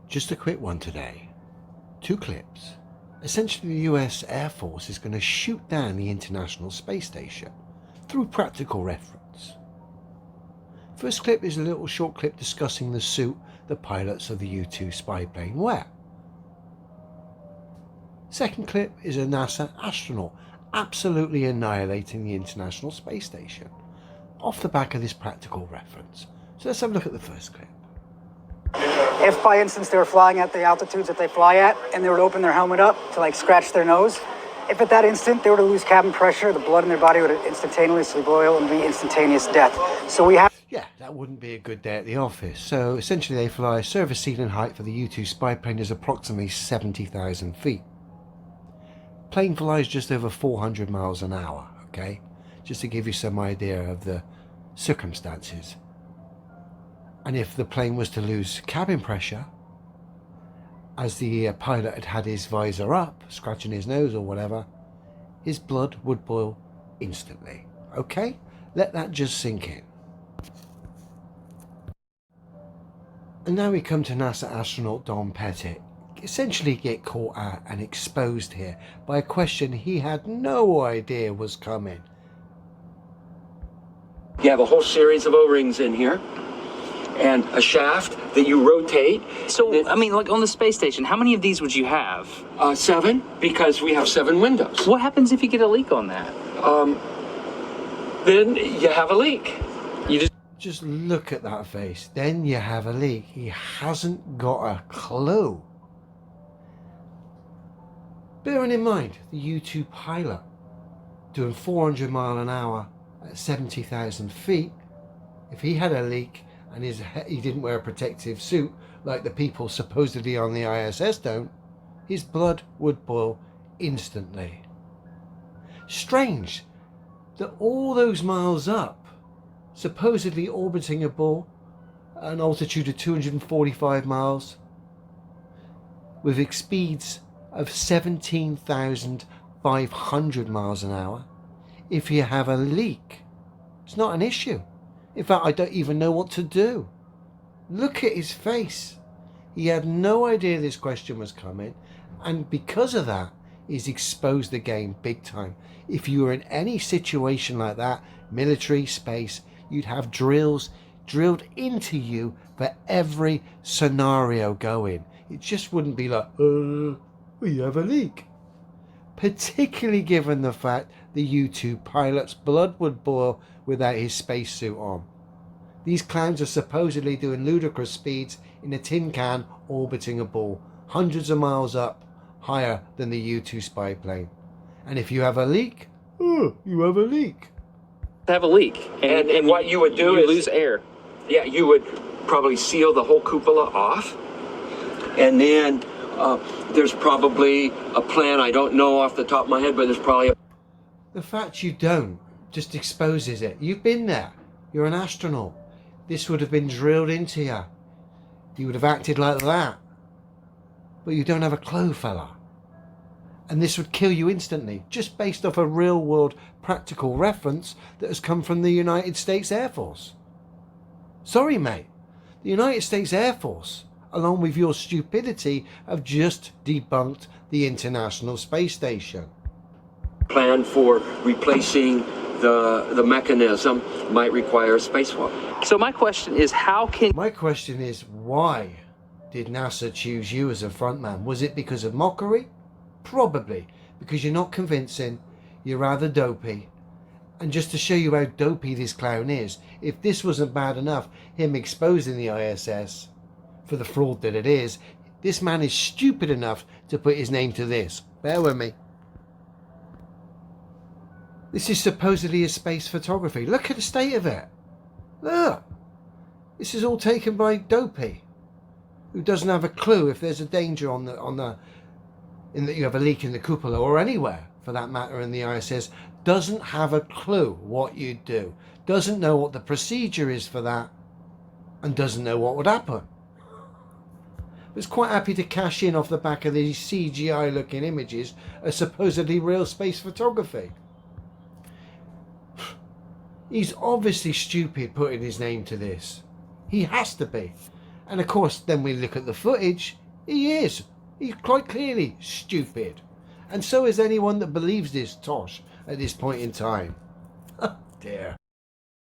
Just a quick one today. 2 clips. Essentially, the US Air Force is going to shoot down the International Space Station through practical reference. First clip is a little short clip discussing the suit the pilots of the U-2 spy plane wear. Second clip is a NASA astronaut absolutely annihilating the International Space Station off the back of this practical reference. So let's have a look at the first clip. If by instance they were flying at the altitudes that they fly at and they were to open their helmet up to like scratch their nose, if at that instant they were to lose cabin pressure, the blood in their body would instantaneously boil and be instantaneous death. So we have... Yeah, that wouldn't be a good day at the office. So essentially they fly. Service ceiling height for the U-2 spy plane is approximately 70,000 feet. Plane flies just over 400 miles an hour, okay? Just to give you some idea of the circumstances. And if the plane was to lose cabin pressure, as the pilot had had his visor up, scratching his nose or whatever, his blood would boil instantly. Okay? Let that just sink in. And now we come to NASA astronaut Don Pettit. Essentially get caught out and exposed here by a question he had no idea was coming. You have a whole series of O-rings in here and a shaft that you rotate. So, I mean, like on the space station, how many of these would you have? 7, because we have 7 windows. What happens if you get a leak on that? Then you have a leak. You just look at that face. Then you have a leak. He hasn't got a clue. Bearing in mind, the U-2 pilot doing 400 mile an hour at 70,000 feet, if he had a leak and he didn't wear a protective suit like the people supposedly on the ISS don't, his blood would boil instantly. Strange that all those miles up, supposedly orbiting a ball at an altitude of 245 miles with speeds of 17,500 miles an hour, if you have a leak, it's not an issue. In fact, I don't even know what to do. Look at his face. He had no idea this question was coming, and because of that, he's exposed the game big time. If you were in any situation like that, military, space, you'd have drills drilled into you for every scenario going. It just wouldn't be like, we have a leak. Particularly given the fact the U-2 pilot's blood would boil without his spacesuit on. These clowns are supposedly doing ludicrous speeds in a tin can orbiting a ball, hundreds of miles up, higher than the U-2 spy plane. And if you have a leak, you have a leak. have a leak. And what you would do you is lose air. Yeah, you would probably seal the whole cupola off. And then there's probably a plan, I don't know off the top of my head, but there's probably The fact you don't just exposes it. You've been there. You're an astronaut. This would have been drilled into you. You would have acted like that. But you don't have a clue, fella. And this would kill you instantly, just based off a real-world practical reference that has come from the United States Air Force. Sorry, mate. The United States Air Force, along with your stupidity, have just debunked the International Space Station. plan for replacing the mechanism might require a spacewalk. So my question is, My question is, why did NASA choose you as a frontman? Was it because of mockery? Probably, because you're not convincing, you're rather dopey. And just to show you how dopey this clown is, if this wasn't bad enough, him exposing the ISS for the fraud that it is, this man is stupid enough to put his name to this. Bear with me. This is supposedly a space photography. Look at the state of it. Look. This is all taken by Dopey, who doesn't have a clue if there's a danger in that you have a leak in the cupola or anywhere for that matter in the ISS. Doesn't have a clue what you'd do. Doesn't know what the procedure is for that, and doesn't know what would happen. Was quite happy to cash in off the back of these CGI looking images as supposedly real space photography. He's obviously stupid putting his name to this. He has to be. And of course, then we look at the footage. He is. He's quite clearly stupid. And so is anyone that believes this tosh at this point in time. Oh dear.